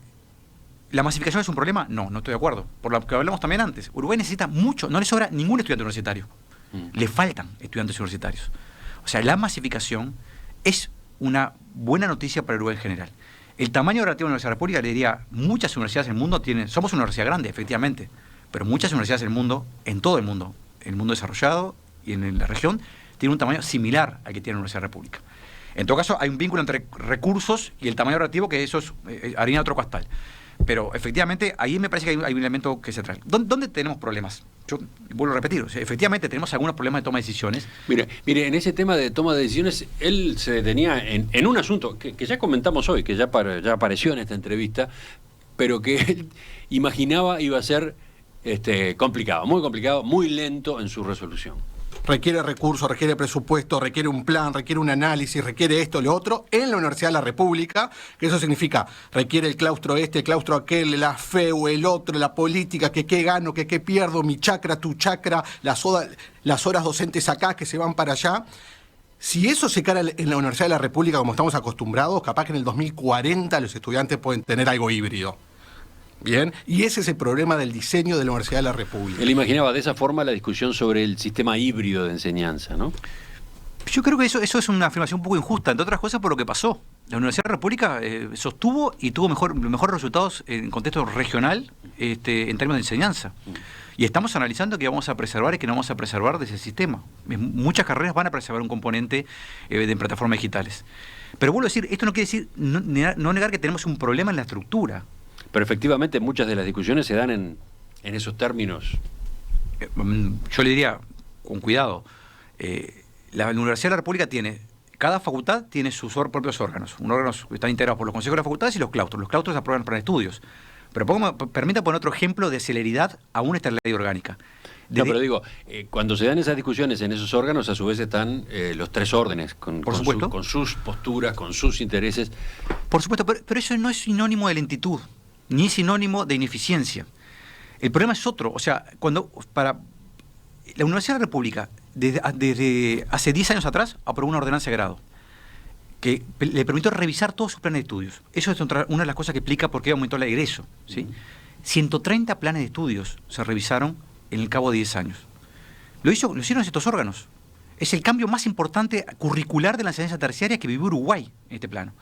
¿la masificación es un problema? No estoy de acuerdo. Por lo que hablamos también antes. Uruguay necesita mucho, no le sobra ningún estudiante universitario. Le faltan estudiantes universitarios. O sea, la masificación es una buena noticia para Uruguay en general. El tamaño relativo de la Universidad República, le diría, muchas universidades en el mundo tienen... Somos una universidad grande, efectivamente, pero muchas universidades en el mundo, en todo el mundo desarrollado y en la región, tienen un tamaño similar al que tiene la Universidad República. En todo caso, hay un vínculo entre recursos y el tamaño relativo, que eso es harina de otro costal. Pero efectivamente, ahí me parece que hay un elemento que se trae. ¿Dónde tenemos problemas? Yo vuelvo a repetir, o sea, efectivamente tenemos algunos problemas de toma de decisiones. Mire, en ese tema de toma de decisiones, él se detenía en un asunto que ya comentamos hoy, que ya apareció en esta entrevista, pero que él imaginaba iba a ser complicado, muy lento en su resolución. Requiere recursos, requiere presupuesto, requiere un plan, requiere un análisis, requiere esto, lo otro, en la Universidad de la República, que eso significa, requiere el claustro el claustro aquel, la FEU, el otro, la política, que qué gano, que qué pierdo, mi chacra, tu chacra, las horas docentes acá, que se van para allá. Si eso se cara en la Universidad de la República como estamos acostumbrados, capaz que en el 2040 los estudiantes pueden tener algo híbrido. Bien, y ese es el problema del diseño de la Universidad de la República. Él imaginaba de esa forma la discusión sobre el sistema híbrido de enseñanza, ¿no? Yo creo que eso es una afirmación un poco injusta, entre otras cosas por lo que pasó. La Universidad de la República sostuvo y tuvo mejores resultados en contexto regional en términos de enseñanza. Y estamos analizando qué vamos a preservar y qué no vamos a preservar de ese sistema. Muchas carreras van a preservar un componente de plataformas digitales. Pero vuelvo a decir, esto no quiere decir no negar que tenemos un problema en la estructura. Pero efectivamente muchas de las discusiones se dan en esos términos. Yo le diría, con cuidado, la Universidad de la República cada facultad tiene sus propios órganos. Unos órganos que están integrados por los consejos de las facultades y los claustros. Los claustros aprueban para estudios. Pero permita poner otro ejemplo de celeridad aún esta ley orgánica. No, pero digo, cuando se dan esas discusiones en esos órganos, a su vez están los 3 órdenes, con sus posturas, con sus intereses. Por supuesto, pero eso no es sinónimo de lentitud, ni es sinónimo de ineficiencia. El problema es otro. O sea, para la Universidad de la República, desde hace 10 años atrás, aprobó una ordenanza de grado que le permitió revisar todos sus planes de estudios. Eso es una de las cosas que explica por qué aumentó el egreso, ¿sí? 130 planes de estudios se revisaron en el cabo de 10 años. Lo hicieron estos órganos. Es el cambio más importante curricular de la enseñanza terciaria que vivió Uruguay en este plano.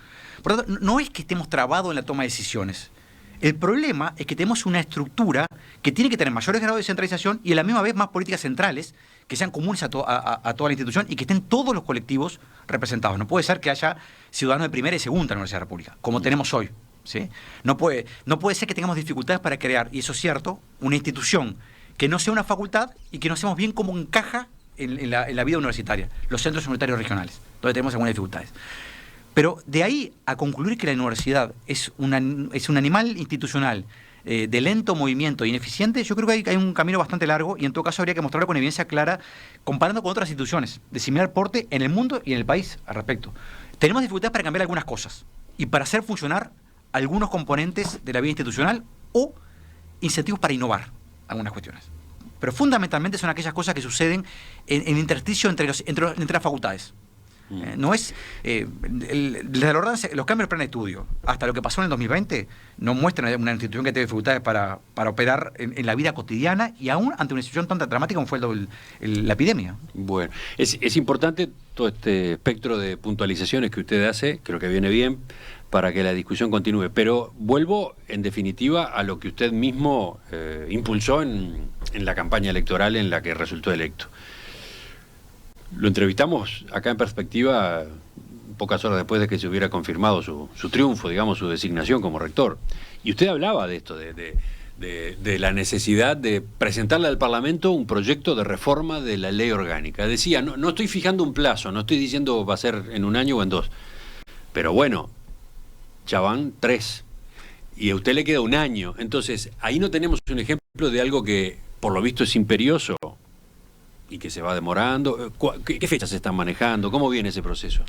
Por lo tanto, no es que estemos trabados en la toma de decisiones. El problema es que tenemos una estructura que tiene que tener mayores grados de descentralización y a la misma vez más políticas centrales que sean comunes a toda la institución y que estén todos los colectivos representados. No puede ser que haya ciudadanos de primera y segunda en la Universidad de la República, como tenemos hoy, ¿sí? No puede ser que tengamos dificultades para crear, y eso es cierto, una institución que no sea una facultad y que no sepamos bien cómo encaja en la vida universitaria, los centros universitarios regionales, donde tenemos algunas dificultades. Pero de ahí a concluir que la universidad es un animal institucional de lento movimiento e ineficiente, yo creo que hay un camino bastante largo y en todo caso habría que mostrarlo con evidencia clara, comparando con otras instituciones de similar porte en el mundo y en el país al respecto. Tenemos dificultades para cambiar algunas cosas y para hacer funcionar algunos componentes de la vida institucional o incentivos para innovar algunas cuestiones. Pero fundamentalmente son aquellas cosas que suceden en intersticio entre las facultades. No es los cambios del plan de estudio hasta lo que pasó en el 2020 no muestran una institución que tiene dificultades para operar en la vida cotidiana y aún ante una situación tan dramática como fue la epidemia. Bueno, es importante todo este espectro de puntualizaciones que usted hace, creo que viene bien para que la discusión continúe, pero vuelvo en definitiva a lo que usted mismo impulsó en la campaña electoral en la que resultó electo. Lo entrevistamos acá en Perspectiva pocas horas después de que se hubiera confirmado su triunfo, digamos, su designación como rector. Y usted hablaba de esto, de la necesidad de presentarle al Parlamento un proyecto de reforma de la ley orgánica. Decía, no estoy fijando un plazo, no estoy diciendo va a ser en 1 año o en 2. Pero bueno, ya van 3. Y a usted le queda 1 año. Entonces, ahí no tenemos un ejemplo de algo que, por lo visto, es imperioso y que se va demorando. ¿Qué fechas se están manejando? ¿Cómo viene ese proceso?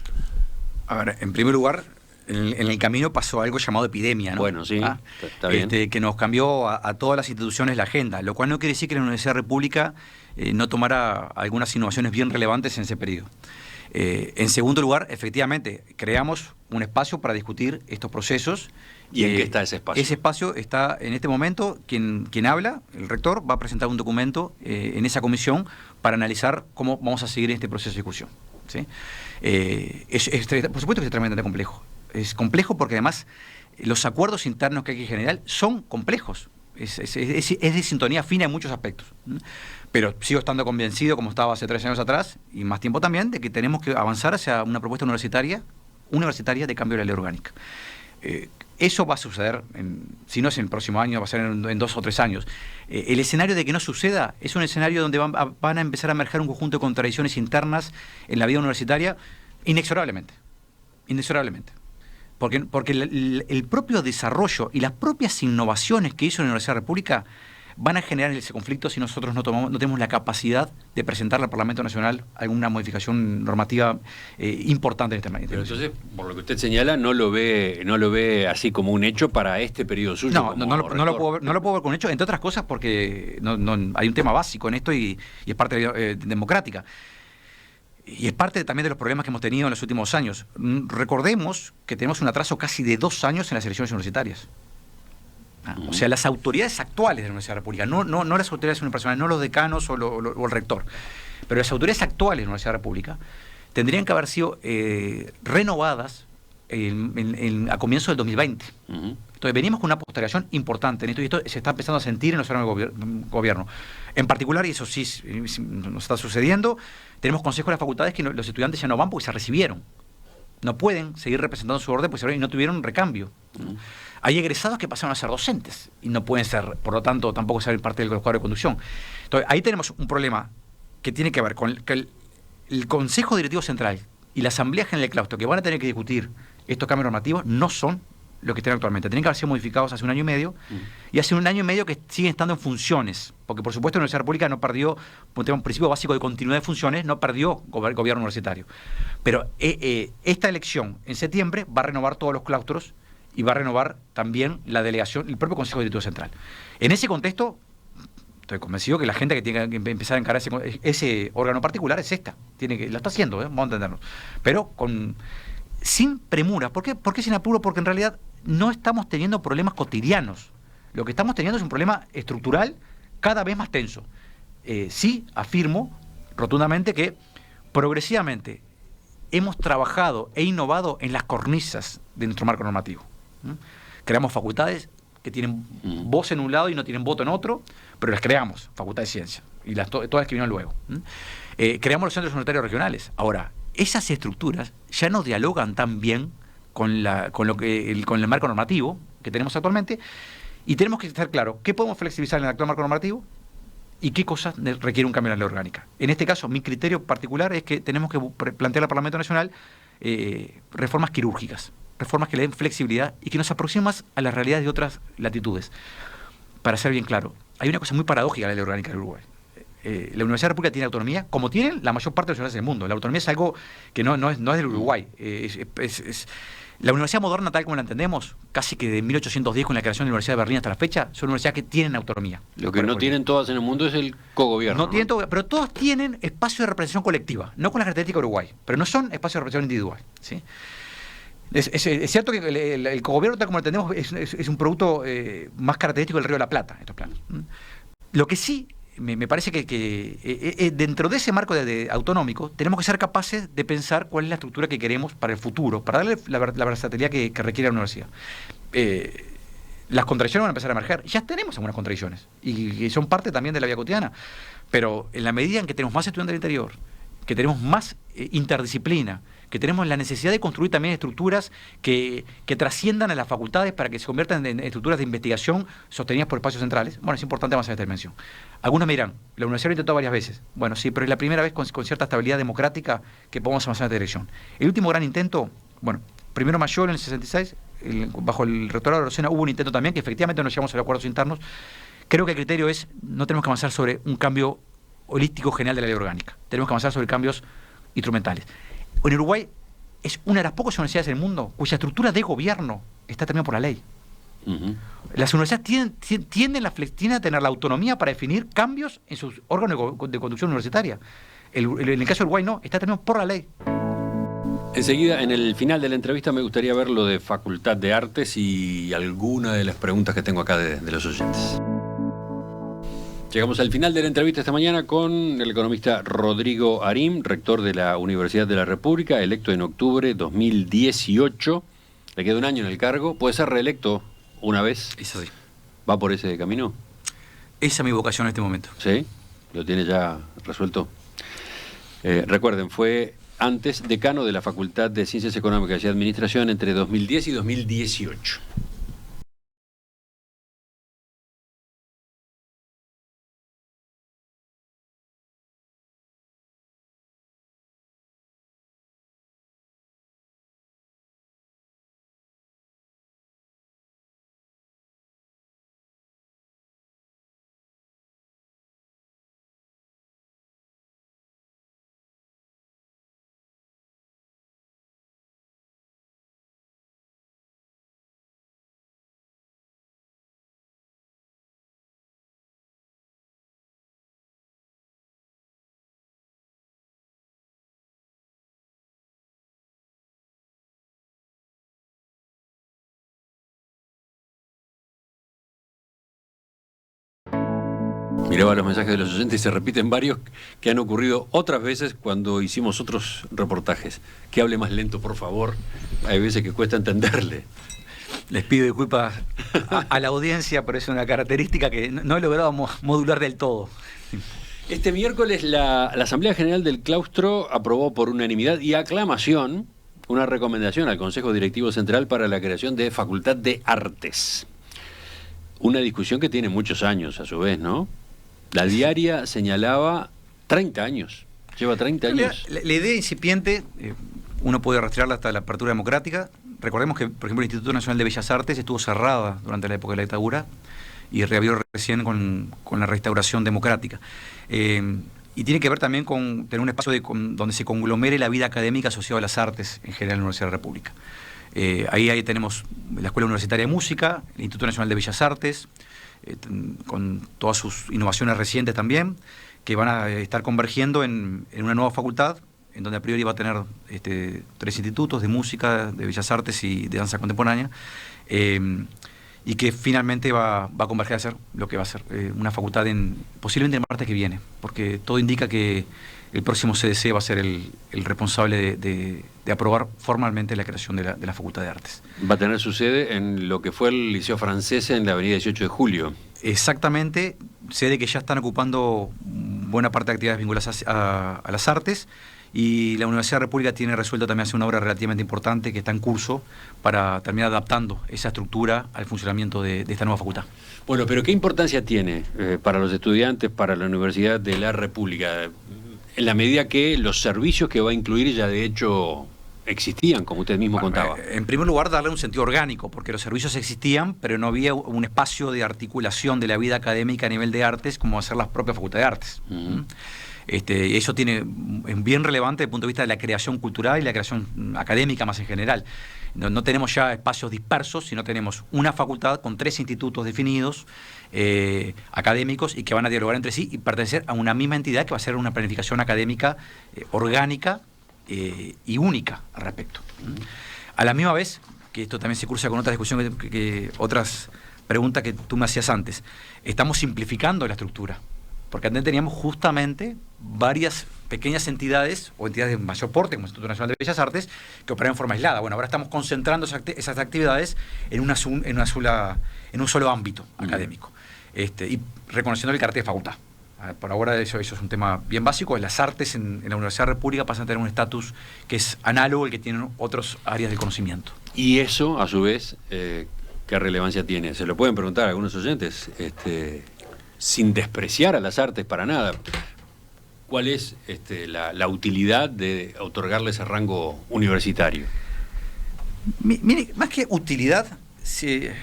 A ver, en primer lugar, en el camino pasó algo llamado epidemia, ¿no? Bueno, sí, está bien. Que nos cambió a todas las instituciones la agenda, lo cual no quiere decir que la Universidad República no tomara algunas innovaciones bien relevantes en ese periodo. En segundo lugar, efectivamente, creamos un espacio para discutir estos procesos. ¿Y en qué está ese espacio? Ese espacio está, en este momento, quien habla, el rector, va a presentar un documento en esa comisión para analizar cómo vamos a seguir este proceso de discusión, ¿sí? Por supuesto que es tremendamente complejo. Es complejo porque además los acuerdos internos que hay que generar son complejos. Es de sintonía fina en muchos aspectos. Pero sigo estando convencido, como estaba hace 3 años atrás, y más tiempo también, de que tenemos que avanzar hacia una propuesta universitaria de cambio de la ley orgánica. Eso va a suceder, si no es en el próximo año, va a ser en 2 o 3 años. El escenario de que no suceda es un escenario donde van a empezar a emerger un conjunto de contradicciones internas en la vida universitaria inexorablemente. Porque el propio desarrollo y las propias innovaciones que hizo la Universidad de la República van a generar ese conflicto si nosotros no tenemos la capacidad de presentarle al Parlamento Nacional alguna modificación normativa importante en este momento. Pero entonces, por lo que usted señala, no lo ve así como un hecho para este periodo suyo. No lo puedo ver como un hecho, entre otras cosas porque hay un tema básico en esto y es parte democrática. Y es parte también de los problemas que hemos tenido en los últimos años. Recordemos que tenemos un atraso casi de 2 años en las elecciones universitarias. O sea, las autoridades actuales de la Universidad de la República, no las autoridades unipersonales, no los decanos o el rector, pero las autoridades actuales de la Universidad de la República tendrían que haber sido renovadas a comienzzo del 2020. Entonces veníamos con una postergación importante en esto y esto se está empezando a sentir en los órganos del gobierno. En particular, y eso sí nos está sucediendo, tenemos consejos de las facultades que los estudiantes ya no van porque se recibieron. No pueden seguir representando su orden porque no tuvieron recambio. Hay egresados que pasaron a ser docentes y no pueden ser, por lo tanto, tampoco ser parte del cuadro de conducción. Entonces, ahí tenemos un problema que tiene que ver con que el Consejo Directivo Central y la Asamblea General del Claustro, que van a tener que discutir estos cambios normativos, no son los que están actualmente. Tienen que haber sido modificados hace 1 año y medio, y hace 1 año y medio que siguen estando en funciones, porque por supuesto la Universidad República no perdió, por un principio básico de continuidad de funciones, no perdió gobierno universitario. Pero esta elección en septiembre va a renovar todos los claustros y va a renovar también la delegación, el propio Consejo Directivo Central. En ese contexto, estoy convencido que la gente que tiene que empezar a encarar ese órgano particular es esta. Lo está haciendo, vamos a entendernos. Pero sin premura. ¿Por qué sin apuro? Porque en realidad no estamos teniendo problemas cotidianos. Lo que estamos teniendo es un problema estructural cada vez más tenso. Sí, afirmo rotundamente que progresivamente hemos trabajado e innovado en las cornisas de nuestro marco normativo. Creamos facultades que tienen voz en un lado y no tienen voto en otro, pero las creamos, facultad de ciencia, y todas las que vinieron luego. Creamos los centros universitarios regionales. Ahora, esas estructuras ya no dialogan tan bien con el marco normativo que tenemos actualmente, y tenemos que estar claros qué podemos flexibilizar en el actual marco normativo y qué cosas requiere un cambio en la ley orgánica. En este caso, mi criterio particular es que tenemos que plantear al Parlamento Nacional reformas quirúrgicas, reformas que le den flexibilidad y que nos aproximen más a las realidades de otras latitudes. Para ser bien claro, hay una cosa muy paradójica en la ley orgánica del Uruguay. La Universidad República tiene autonomía, como tienen la mayor parte de las universidades del mundo. La autonomía es algo que no es del Uruguay. La universidad moderna, tal como la entendemos, casi que de 1810 con la creación de la Universidad de Berlín hasta la fecha, son universidades que tienen autonomía. Lo que no tienen todas en el mundo es el cogobierno. No tienen todo, pero todas tienen espacio de representación colectiva, no con las características de Uruguay, pero no son espacios de representación individual, ¿sí? Es cierto que el cogobierno, tal como lo entendemos, es un producto más característico del Río de la Plata, estos planos. Lo que sí me parece que dentro de ese marco autonómico tenemos que ser capaces de pensar cuál es la estructura que queremos para el futuro, para darle la versatilidad que requiere la universidad. Las contradicciones van a empezar a emerger. Ya tenemos algunas contradicciones y son parte también de la vida cotidiana, pero en la medida en que tenemos más estudiantes del interior, que tenemos más interdisciplina, que tenemos la necesidad de construir también estructuras que trasciendan a las facultades para que se conviertan en estructuras de investigación sostenidas por espacios centrales. Bueno, es importante avanzar en esta dimensión. Algunos me dirán, la universidad lo intentó varias veces. Bueno, sí, pero es la primera vez con cierta estabilidad democrática que podemos avanzar en esta dirección. El último gran intento, bueno, primero Mayol en el 66, bajo el rectorado de Rosena hubo un intento también que efectivamente no llegamos a los acuerdos internos. Creo que el criterio es, no tenemos que avanzar sobre un cambio holístico general de la ley orgánica. Tenemos que avanzar sobre cambios instrumentales. En Uruguay es una de las pocas universidades del mundo cuya estructura de gobierno está determinada por la ley. Las universidades tienden a tener la autonomía para definir cambios en sus órganos de conducción universitaria. En el caso de Uruguay no, está determinado por la ley. Enseguida, en el final de la entrevista, me gustaría ver lo de Facultad de Artes y alguna de las preguntas que tengo acá de los oyentes. Llegamos al final de la entrevista esta mañana con el economista Rodrigo Arim, rector de la Universidad de la República, electo en octubre de 2018. Le queda un año en el cargo. ¿Puede ser reelecto una vez? Es así. ¿Va por ese camino? Esa es mi vocación en este momento. ¿Sí? ¿Lo tiene ya resuelto? Recuerden, fue antes decano de la Facultad de Ciencias Económicas y Administración entre 2010 y 2018. Miraba los mensajes de los oyentes y se repiten varios que han ocurrido otras veces cuando hicimos otros reportajes. Que hable más lento, por favor. Hay veces que cuesta entenderle. Les pido disculpas a la audiencia, pero es una característica que no he logrado modular del todo. Este miércoles la Asamblea General del Claustro aprobó por unanimidad y aclamación una recomendación al Consejo Directivo Central para la creación de Facultad de Artes. Una discusión que tiene muchos años, a su vez, ¿no? La Diaria señalaba 30 años. Lleva 30 años. La idea incipiente, uno puede rastrearla hasta la apertura democrática. Recordemos que, por ejemplo, el Instituto Nacional de Bellas Artes estuvo cerrada durante la época de la dictadura y reabrió recién con la restauración democrática. Y tiene que ver también con tener un espacio donde se conglomere la vida académica asociada a las artes en general en la Universidad de la República. Ahí tenemos la Escuela Universitaria de Música, el Instituto Nacional de Bellas Artes, con todas sus innovaciones recientes también, que van a estar convergiendo en una nueva facultad, en donde a priori va a tener 3 institutos de música, de bellas artes y de danza contemporánea, y y que finalmente va a converger a ser lo que va a ser una facultad posiblemente el martes que viene, porque todo indica que el próximo CDC va a ser el responsable de aprobar formalmente la creación de la Facultad de Artes. Va a tener su sede en lo que fue el Liceo Francés en la avenida 18 de Julio. Exactamente, sede que ya están ocupando buena parte de actividades vinculadas a las artes, y la Universidad de la República tiene resuelto también hacer una obra relativamente importante que está en curso para terminar adaptando esa estructura al funcionamiento de esta nueva facultad. Bueno, pero ¿qué importancia tiene para los estudiantes, para la Universidad de la República? En la medida que los servicios que va a incluir ya de hecho existían, como usted mismo contaba. En primer lugar, darle un sentido orgánico, porque los servicios existían, pero no había un espacio de articulación de la vida académica a nivel de artes como hacer la propia Facultad de Artes. Eso es bien relevante desde el punto de vista de la creación cultural y la creación académica más en general. No tenemos ya espacios dispersos, sino tenemos una facultad con 3 institutos definidos, académicos, y que van a dialogar entre sí y pertenecer a una misma entidad que va a ser una planificación académica orgánica y única al respecto. A la misma vez, que esto también se cruza con otra discusión, otras preguntas que tú me hacías antes, estamos simplificando la estructura, porque antes teníamos justamente varias pequeñas entidades o entidades de mayor porte, como el Instituto Nacional de Bellas Artes, que operaban en forma aislada. Bueno, ahora estamos concentrando esas actividades en un solo ámbito académico, y reconociendo el carácter de facultad. Por ahora eso es un tema bien básico. Las artes en la Universidad de la República pasan a tener un estatus que es análogo al que tienen otras áreas del conocimiento. Y eso, a su vez, ¿qué relevancia tiene? Se lo pueden preguntar a algunos oyentes, sin despreciar a las artes para nada. ¿Cuál es la utilidad de otorgarle ese rango universitario? Mire, más que utilidad,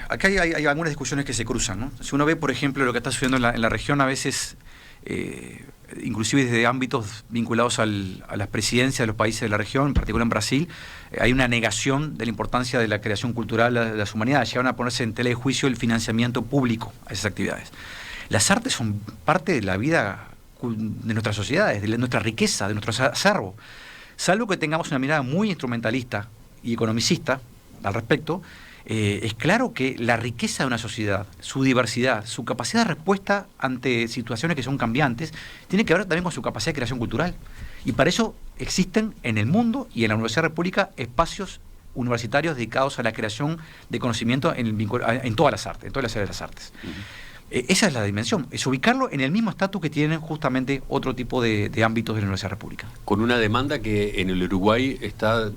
acá hay algunas discusiones que se cruzan, ¿no? Si uno ve, por ejemplo, lo que está sucediendo en la región, a veces, inclusive desde ámbitos vinculados a las presidencias de los países de la región, en particular en Brasil, hay una negación de la importancia de la creación cultural de las humanidades. Llegan a ponerse en tela de juicio el financiamiento público a esas actividades. Las artes son parte de la vida de nuestras sociedades, de nuestra riqueza, de nuestro acervo. Salvo que tengamos una mirada muy instrumentalista y economicista al respecto, es claro que la riqueza de una sociedad, su diversidad, su capacidad de respuesta ante situaciones que son cambiantes, tiene que ver también con su capacidad de creación cultural. Y para eso existen en el mundo y en la Universidad de la República espacios universitarios dedicados a la creación de conocimiento en todas las artes, en todas las áreas de las artes. Esa es la dimensión, es ubicarlo en el mismo estatus que tienen justamente otro tipo de ámbitos de la Universidad de la República. Con una demanda que en el Uruguay está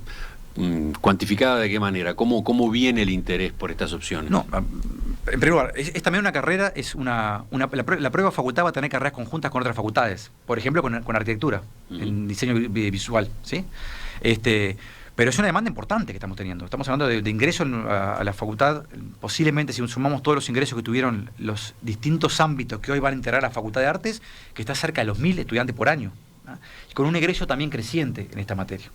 cuantificada ¿de qué manera? ¿Cómo viene el interés por estas opciones? No, en primer lugar, es también una carrera, la propia facultad va a tener carreras conjuntas con otras facultades, por ejemplo con arquitectura, en diseño visual, ¿sí? Pero es una demanda importante que estamos teniendo. Estamos hablando de ingreso a la facultad, posiblemente si sumamos todos los ingresos que tuvieron los distintos ámbitos que hoy van a integrar la Facultad de Artes, que está cerca de los 1000 estudiantes por año, y con un egreso también creciente en esta materia.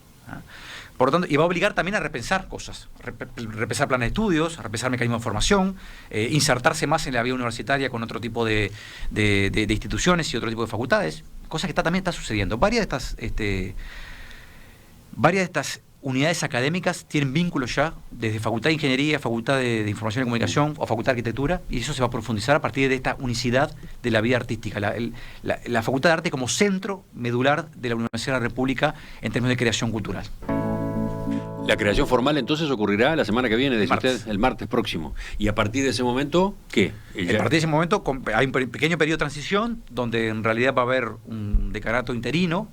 Por lo tanto, y va a obligar también a repensar cosas, repensar planes de estudios, a repensar mecanismos de formación, insertarse más en la vida universitaria con otro tipo de instituciones y otro tipo de facultades, cosa que también está sucediendo. Varias de estas unidades académicas tienen vínculos ya desde Facultad de Ingeniería, Facultad de Información y Comunicación o Facultad de Arquitectura, y eso se va a profundizar a partir de esta unicidad de la vida artística, la Facultad de Arte como centro medular de la Universidad de la República en términos de creación cultural. La creación formal entonces ocurrirá la semana que viene, dice usted, el martes próximo. Y a partir de ese momento, ¿qué? A partir de ese momento hay un pequeño periodo de transición donde en realidad va a haber un decanato interino,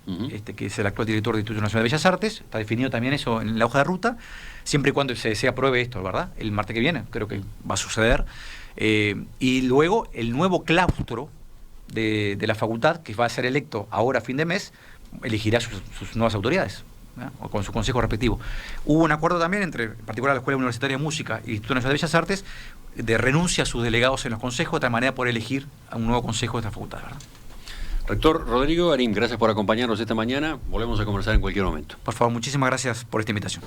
que es el actual director del Instituto Nacional de Bellas Artes. Está definido también eso en la hoja de ruta, siempre y cuando se apruebe esto, ¿verdad? El martes que viene, creo que va a suceder. Y luego el nuevo claustro de la facultad, que va a ser electo ahora a fin de mes, elegirá sus nuevas autoridades, o con su consejo respectivo. Hubo un acuerdo también entre, en particular, la Escuela Universitaria de Música y el Instituto Nacional de Bellas Artes, de renuncia a sus delegados en los consejos, de tal manera por elegir a un nuevo consejo de esta facultad, ¿verdad? Rector Rodrigo Garín, gracias por acompañarnos esta mañana. Volvemos a conversar en cualquier momento. Por favor, muchísimas gracias por esta invitación.